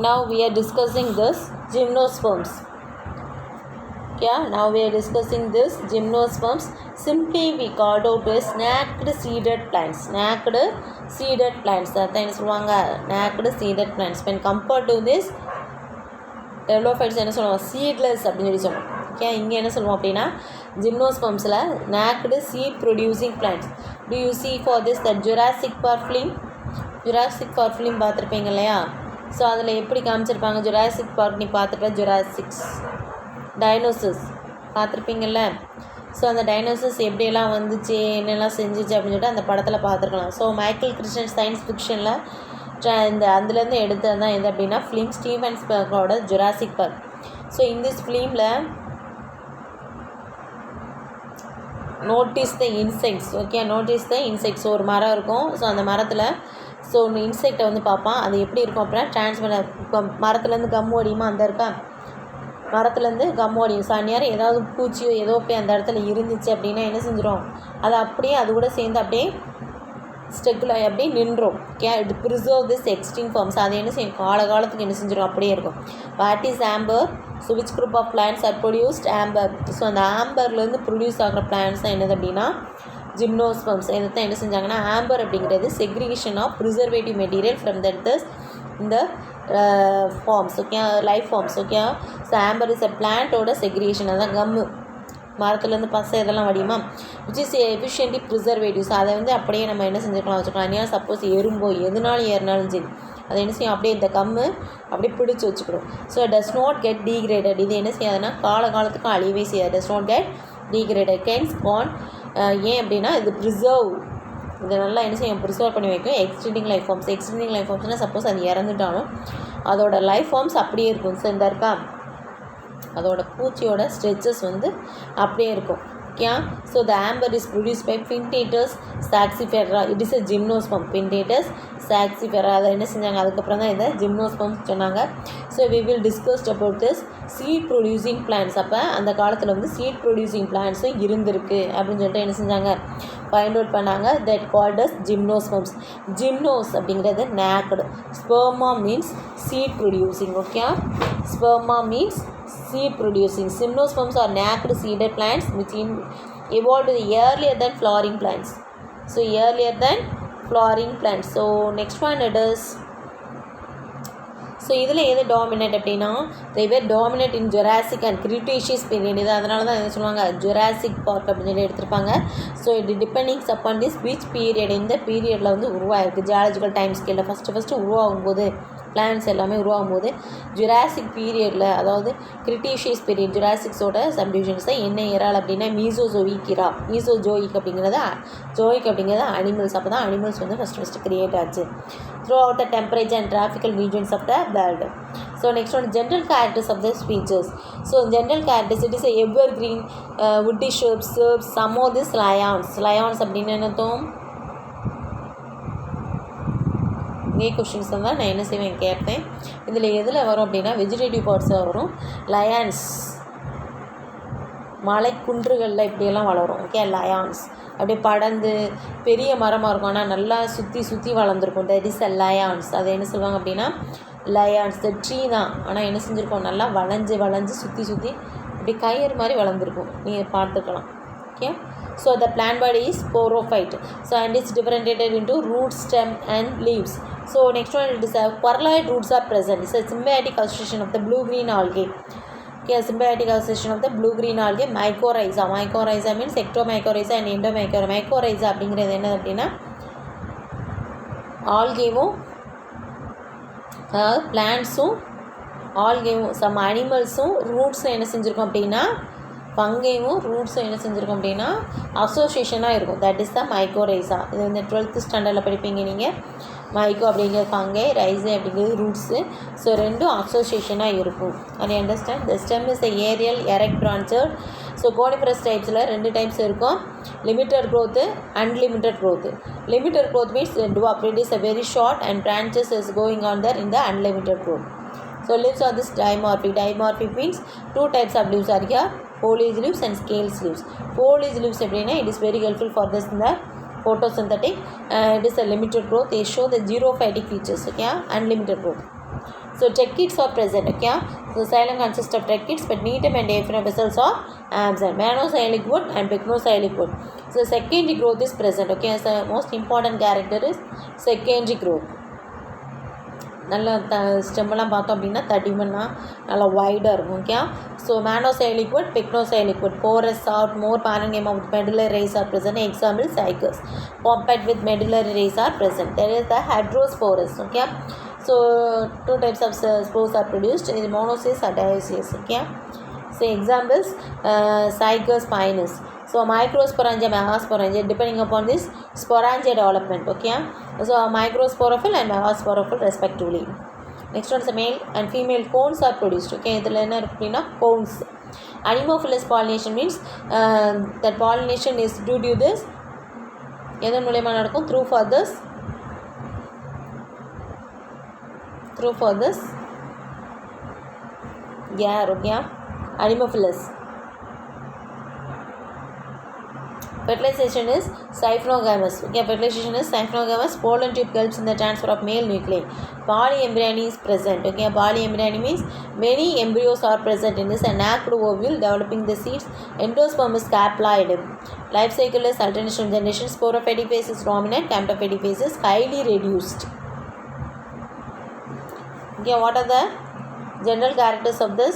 now we are discussing this gymnosperms. Yeah, now we are discussing this gymnosperms. Simply we called out as snacked seeded plants. Snacked seeded plants. That's என்ன சொல்லுவாங்க, snacked seeded plants. When compared to this டெவலோஃபைட்ஸ் என்ன சொல்லுவாங்க, seedless அப்படின்னு சொல்லி சொல்லுவோம். Okay, இங்கே என்ன சொல்லுவோம் அப்படின்னா ஜிம்னோஸ்பம்ஸில் naked seed producing plants. Do you see for this the Jurassic Park film? Jurassic Park film பார்த்துருப்பீங்க இல்லையா? ஸோ அதில் எப்படி காமிச்சிருப்பாங்க, ஜுராசிக் பார்க் நீ பார்த்துருப்பேன், ஜுராசிக்ஸ் டைனோசர்ஸ் பார்த்துருப்பீங்கள்ல. ஸோ அந்த டைனோசர்ஸ் எப்படியெல்லாம் வந்துச்சு, என்னெல்லாம் செஞ்சிச்சு அப்படின்னு சொல்லிட்டு அந்த படத்தில் பார்த்துருக்கலாம். ஸோ மைக்கேல் கிறிஸ்டன் சயின்ஸ் ஃபிக்ஷனில் இந்த அதுலேருந்து எடுத்தது தான் எது அப்படின்னா ஃபிலிம் ஸ்டீவன் ஸ்பீல்பர்கோட ஜுராசிக் பார்க். ஸோ இந்த ஃபிலிமில் notice the insects. Okay, notice the insects. ஒரு மரம் இருக்கும். ஸோ அந்த மரத்தில் ஸோ ஒன்று இன்செக்டை வந்து பார்ப்பான். அது எப்படி இருக்கும் அப்படின்னா டிரான்ஸ்பரண்ட். இப்போ மரத்துலேருந்து கம் ஓடியுமா, அந்த இருக்கா மரத்துலேருந்து கம் ஓடியும். ஸோ நேரம் ஏதாவது பூச்சியோ ஏதோ போய் அந்த இடத்துல இருந்துச்சு அப்படின்னா என்ன செஞ்சிடும், அது அப்படியே அது கூட சேர்ந்து அப்படியே ஸ்டெக்கில் அப்படியே நின்றோம். It preserve this existing forms. அது என்ன செய்யும், காலத்துக்கு என்ன செஞ்சிடும், அப்படியே இருக்கும். What is amber? So which group of plants are produced amber? So அந்த ஆம்பர்லேருந்து ப்ரொடியூஸ் ஆகிற பிளான்ட்ஸ் தான் என்னது அப்படின்னா ஜிம்னோஸ்பம்ஸ். இதை தான் என்ன செஞ்சாங்கன்னா ஆம்பர் அப்படிங்கிறது segregation of preservative material from இந்த forms. Okay, life forms. Okay, so amber is a பிளான்ட்டோட செக்ரிகேஷன். அதான் கம்மு மரத்துலேருந்து பசை இதெல்லாம் வடியுமா, விச் இஸ் எஃபிஷியன்ட்லி ப்ரிசர்வேட்டிவ்ஸ். அதை வந்து அப்படியே நம்ம என்ன செஞ்சுக்கலாம், வச்சுக்கலாம். ஏன்னா சப்போஸ் எறும்போ எதுனாலும் ஏறினாலும் சரி அதை என்ன செய்யும், அப்படியே இந்த கம்மு அப்படியே பிடிச்சி வச்சுக்கணும். So does not get degraded. இது என்ன செய்யாதுன்னா காலத்துக்கும் அழியவே செய்யாது. டஸ் நாட் கெட் டீக்ரேடட் கேன்ஸ் ஆன். ஏன் அப்படின்னா இது ப்ரிசர்வ், இதை நல்லா என்ன செய்யும், ப்ரிசர்வ் பண்ணி வைக்கும். Extending life forms. Extending life ஃபார்ம்ஸ்னால் சப்போஸ் அது இறந்துட்டாலும் அதோட லைஃப் ஃபார்ம்ஸ் அப்படியே இருக்கும். ஸோ இந்த இருக்கா அதோட பூச்சியோட ஸ்ட்ரெச்சஸ் வந்து அப்படியே இருக்கும். Okay, so the amber is produce by pinites succinifera. It is a gymnosperm. Pinites succinifera அதை என்ன செஞ்சாங்க, அதுக்கப்புறம் தான் இதை ஜிம்னோஸ்பம் சொன்னாங்க. So we will discussed about this seed producing plants. அப்போ அந்த காலத்தில் வந்து சீட் ப்ரொடியூசிங் பிளான்ட்ஸும் இருந்திருக்கு அப்படின்னு சொல்லிட்டு என்ன செஞ்சாங்க, ஃபைண்ட் அவுட் பண்ணாங்க. That called as gymnosperms. Gymnos அப்படிங்கிறது naked. Sperma means seed producing. Okay, sperma means seed producing. Gymnosperms are nacked seeded plants which evolved earlier than flowering plants. So earlier than flowering plants. So next one it is, so இதில் எது dominate அப்படின்னா they were dominant in Jurassic and Cretaceous period. இது அதனால தான் என்ன சொல்லுவாங்க, Jurassic park அப்படின்னு சொல்லி எடுத்திருப்பாங்க. ஸோ இது டிபெண்டிங்ஸ் அப்பான் திஸ் விச் பீரியட், இந்த பீரியடில் வந்து உருவாயிருக்கு. ஜியாலஜிக்கல் டைம் ஸ்கேலில் ஃபஸ்ட்டு உருவாகும்போது பிளான்ஸ் எல்லாமே உருவாகும் போது ஜுராசிக் பீரியடில், அதாவது கிரிட்டீஷியஸ் பீரியட், ஜுராசிக்ஸோட சப்டிவிஷன்ஸ் தான் என்ன ஏரால் அப்படின்னா மீசோசோயிக் இரா. மீசோஜோயிக் அப்படிங்கிறது அனிமல்ஸ். அப்போ தான் அனிமல்ஸ் வந்து ஃபஸ்ட்டு கிரியேட் ஆச்சு throughout the temperature and tropical regions of the world. So next one general characters of the species. So general characters it is evergreen woody shapes some of this lianas அப்படின்னு என்னத்தோம் இங்கே questions தான் நான் என்ன செய்வேன் கேட்பேன். இதில் எதில் வரும் அப்படின்னா வெஜிடேட்டிவ் பார்ட்ஸாக வரும். லயான்ஸ் மலை குன்றுகளில் இப்படியெல்லாம் வளரும். ஓகே, லயான்ஸ் அப்படியே படர்ந்து பெரிய மரமாக இருக்கும், ஆனால் நல்லா சுற்றி வளர்ந்துருக்கும். That is a லயான்ஸ். அதை என்ன சொல்லுவாங்க அப்படின்னா லயான்ஸ். த ட்ரீ தான், ஆனால் என்ன செஞ்சுருக்கோம், நல்லா வளைஞ்சு சுற்றி இப்படி கயிறு மாதிரி வளர்ந்துருக்கும். நீங்கள் பார்த்துக்கலாம். Okay, so the plant body is sporophyte. So and it's differentiated into root, stem and leaves. So next one it is a perloid roots are present. It's a symbiotic association of the blue green algae. Okay, symbiotic association of the blue green algae. Mycorrhiza means ectomycorrhiza and endomycorrhiza. Mycorrhiza அப்படிங்கிறது என்ன அப்படின்னா ஆல்கேவும் பிளான்ட்ஸும் ஆல்கேவும் some அனிமல்ஸும் ரூட்ஸும் என்ன செஞ்சுருக்கோம் அப்படின்னா பங்கையும் ரூட்ஸும் என்ன செஞ்சுருக்கோம் அப்படின்னா அசோசியேஷனாக இருக்கும். That is the mycorrhiza. இது வந்து 12th ஸ்டாண்டர்டில் படிப்பீங்க நீங்கள். மைக்கோ அப்படிங்கிறது பங்கை, ரைஸு அப்படிங்கிறது ரூட்ஸு. ஸோ ரெண்டும் அசோசியேஷனாக இருக்கும். அது understand. The stem is aerial erect branched. So coniferous டைப்ஸில் 2 டைப்ஸ் இருக்கும், limited growth unlimited growth. Limited growth means dwarf. It is a very short and branches is going on there in the unlimited growth. So leaves are this dimorphic. Dimorphic means 2 types of leaves are here, foliage leaves and scales leaves. Foliage leaves அப்படின்னா it is very helpful for this in the photosynthetic. It is a limited growth. They show the xerophytic features. Okay, unlimited growth. So tracheids are present. Okay, so xylem consists of tracheids, but needle and diaphragm vessels are absent. Monoxylic wood and pycnoxylic wood. So secondary growth is present. Okay, so the most important character is secondary growth. நல்ல ஸ்டெம்மெல்லாம் பார்த்தோம் அப்படின்னா தடிமனாக நல்லா வைடாக இருக்கும். Okay, so manoxylic wood, pycnoxylic wood, porous, soft, more parenchyma with medullary rays are present. Example, cycas. Pompet with medullary rays are present. There is the hydrosporus. Okay, so two types of spores are produced, is monoecious or dioecious. Okay, so examples, cycas pinus. So microsporangia, megasporangia, depending upon this sporangia development. Okay, so microsporophyll and megasporophyll respectively. Next one is male and female cones are produced. Okay, இதில் என்ன இருக்குன்னா cones. Anemophilous pollination means that pollination is due to this எதன் மூலமா நடக்கும்? through feathers air. Okay, Anemophilous. Fertilization is siphnogamous. Okay, fertilization is siphnogamous. Pollen tube helps in the transfer of male nuclei. Polyembryony is present. Okay, polyembryony means many embryos are present in this napped ovule developing the seeds. Endosperm is haploid. Life cycle is alternation generation. Sporophytic phase is dominant. Camptophytic phase is highly reduced. Okay, what are the general characters of this?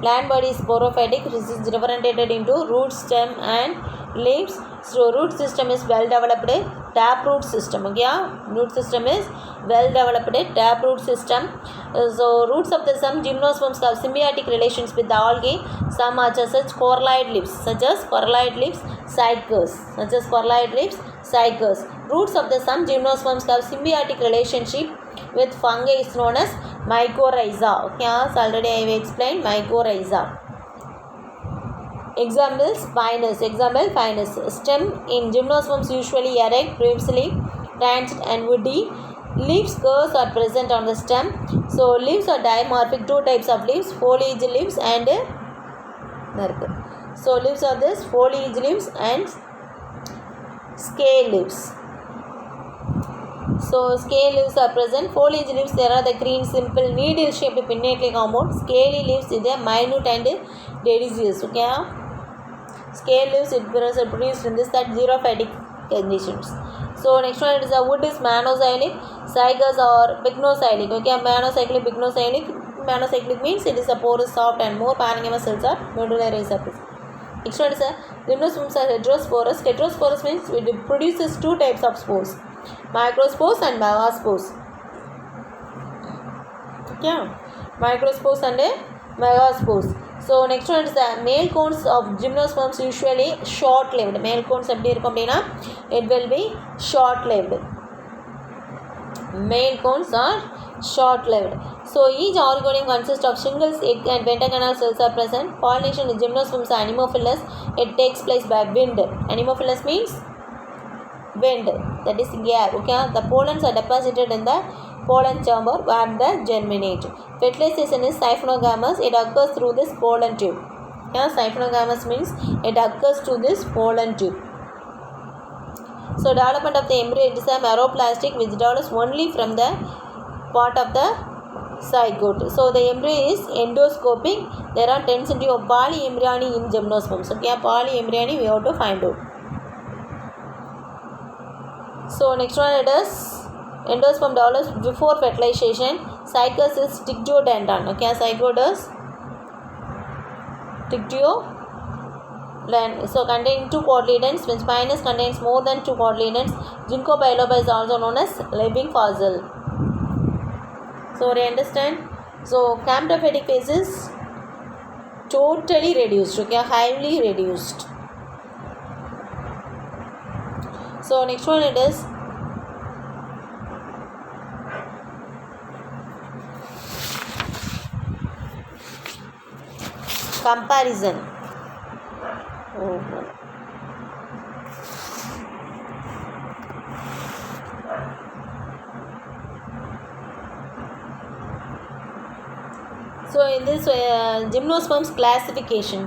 Plant body is sporophytic, which is differentiated into root, stem and leaves. So root system is well developed. Taproot system. Okay, root system is well developed. Taproot system. So roots of the some gymnosperms have symbiotic relations with the algae. Some are such coralloid leaves, cycas. Roots of the some gymnosperms have symbiotic relationship with fungi is known as mycorrhiza. Okay, so already I have explained mycorrhiza. Examples, pinus. Example, pinus. Stem in gymnosperms usually erect, previously branched and woody. Leaves curves are present on the stem. So leaves are dimorphic. Two types of leaves: foliage leaves and so leaves are this foliage leaves and scale leaves. So scale leaves are present. Foliage leaves, there are the green, simple, needle shaped pinnately compound. Scaly leaves, they are minute and deciduous. Okay, scale leaves it are produced in this that xerophytic conditions. So next one is the wood is monoxylic, cycas or pycnoxylic. Okay, monocyclic, pycnoxylic. Monocyclic means it is a porous, soft and more parenchyma cells are medullary rays are present. Next one is a gymnosperms are heterosporous. Heterosporous means it produces two types of spores: microspores and megaspores. Yeah, microspores and megaspores. So next one is the male cones of gymnosperms usually short-lived. Male cones எப்படி இருக்கும் அப்படின்னா it will be short-lived. Male cones are short-lived. So each orgonium consists of shingles, egg and pentagonal cells are present. Pollination in gymnosperms are anemophilous. It takes place by wind. Anemophilous means wind, that is air. Okay, the pollens are deposited in the pollen chamber where they germinate. Fertilization is siphnogamous. It occurs through this pollen tube. Yeah, siphnogamous means it occurs through this pollen tube. So development of the embryo, it is a meroplastic which develops only from the part of the zygote. So the embryo is endoscopic. There are 10 cm of polyembryony in gymnosperms. Okay, polyembryony we have to find out. So next one it is endosperm develops before fertilization. Cycas is Tictodendron. Okay, zygote is Tictodendron. So containing 2 cotyledons. When spinous contains more than 2 cotyledons. Ginkgo biloba is also known as living fossil. So you understand? So camptophytic phase is totally reduced. Okay, highly reduced. So next one it is comparison. So in this gymnosperms classification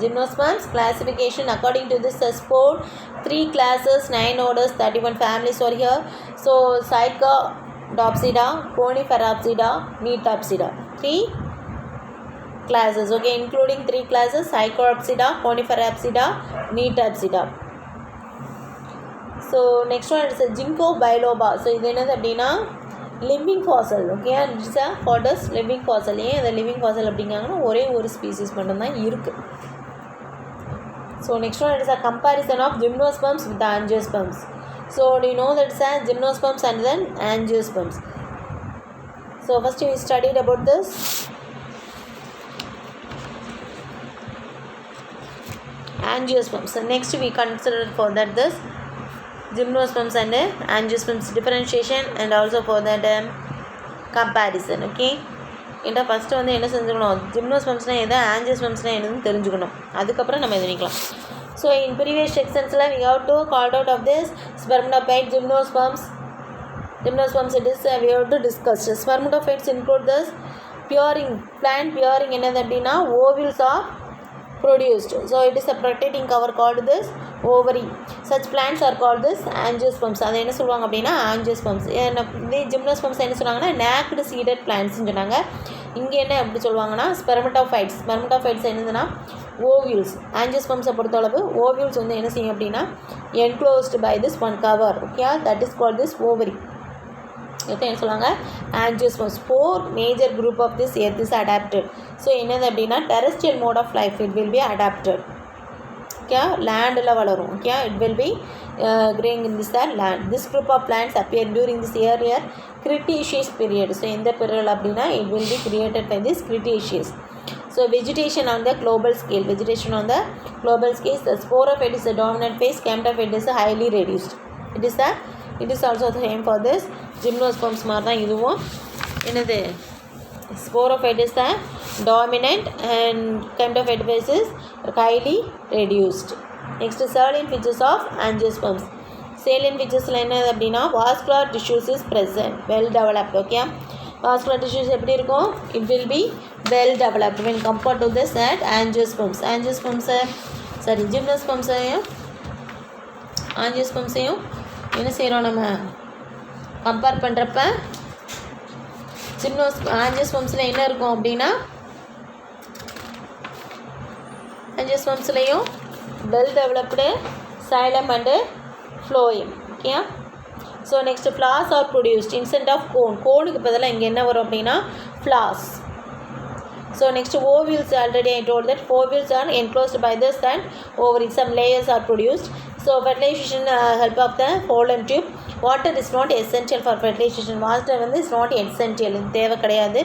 according to this sport, 3 classes, 9 orders, 31 families are here. So Psychodopsida, Coniferopsida, Neotopsida, 3 classes, okay, including 3 classes: Psychodopsida, Coniferopsida, Neotopsida. So next one is a Ginkgo biloba. So இது என்னது அப்படின்னா living fossil, okay, it's a ஃபார்டஸ் living fossil. ஏன் இந்த living Fasal அப்படிங்காங்கன்னா ஒரே ஒரு species மட்டும்தான் இருக்குது. So next one it's a comparison of gymnosperms with angiosperms. So do you know that it's a gymnosperms and then angiosperms. So first we studied about this. Angiosperms. So next we consider for that this gymnosperms and angiosperms differentiation and also for that comparison, okay. ஏன்னா first வந்து என்ன செஞ்சுக்கணும், ஜிம்னோஸ்பர்ம்ஸ்னால் எது, ஆஞ்சியோஸ்பர்ம்ஸ்னால் என்னதுன்னு தெரிஞ்சுக்கணும். அதுக்கப்புறம் நம்ம எதுனிக்கலாம். ஸோ இன் ப்ரீவியஸ் செக்ஷன்ஸில் we have to called out of this spermatophyte gymnosperms it is we have to discuss. Spermatophytes include this pairing, plant pairing என்னது அப்படின்னா ovules are produced. So it is a protecting cover called this ovary. Such plants are called this angiosperms. அதை என்ன சொல்லுவாங்க அப்படின்னா angiosperms. இந்த gymnosperms என்ன சொன்னாங்கன்னா naked seeded plants சொன்னாங்க. இங்கே என்ன எப்படி சொல்லுவாங்கன்னா spermatophytes என்னதுன்னா ovules. angiospermஸை பொறுத்தளவு ovules வந்து என்ன செய்யும் அப்படின்னா enclosed by this one cover, okay, that is called this ovary. இப்போ என்ன சொல்லுவாங்க angiosperms. 4 major group of this earth is adapted. So என்னது அப்படின்னா terrestrial mode of life it will be adapted, okay, landல வளரும், okay, it will be growing in this land. This group of plants appear during this earlier Cretaceous period. So எந்த period அப்படின்னா it will be created by this Cretaceous. So vegetation on the global scale, the sporophyte is the dominant phase, camptophyte is highly reduced. It is also the same for this gymnosperms மாதிரி தான் இதுவும் என்னது sporophyte is the dominant and camptophyte phase is highly reduced. Next salient features of angiosperms. Salient featuresல என்னது அப்படின்னா vascular tissues is present, well developed, okay. vascular tissues எப்படி இருக்கும், it will be well developed when compared to this at angiosperms. angiospermsையும் என்ன செய்கிறோம் நம்ம compare பண்ணுறப்ப ஆஞ்சியோஸ்பர்ம்ஸில் என்ன இருக்கும் அப்படின்னா ஆஞ்சியோஸ்பர்ம்ஸ்லேயும் well developed xylem and phloem, okay. So next flowers are produced instead of கோனுக்கு பதிலாக இங்கே என்ன வரும் அப்படின்னா flowers. So next ovules, already I told that ovules are enclosed by this and ovary, some layers are produced. So fertilization help of the pollen tube. Water is not essential for fertilization. Water is not essential, தேவை கிடையாது.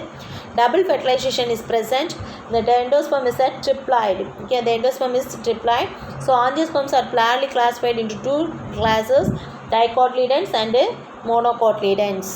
Double fertilization is present. The endosperm is a triploid, okay, the endosperm is triploid. So angiosperms are primarily classified into 2 classes, dicotyledons and monocotyledons.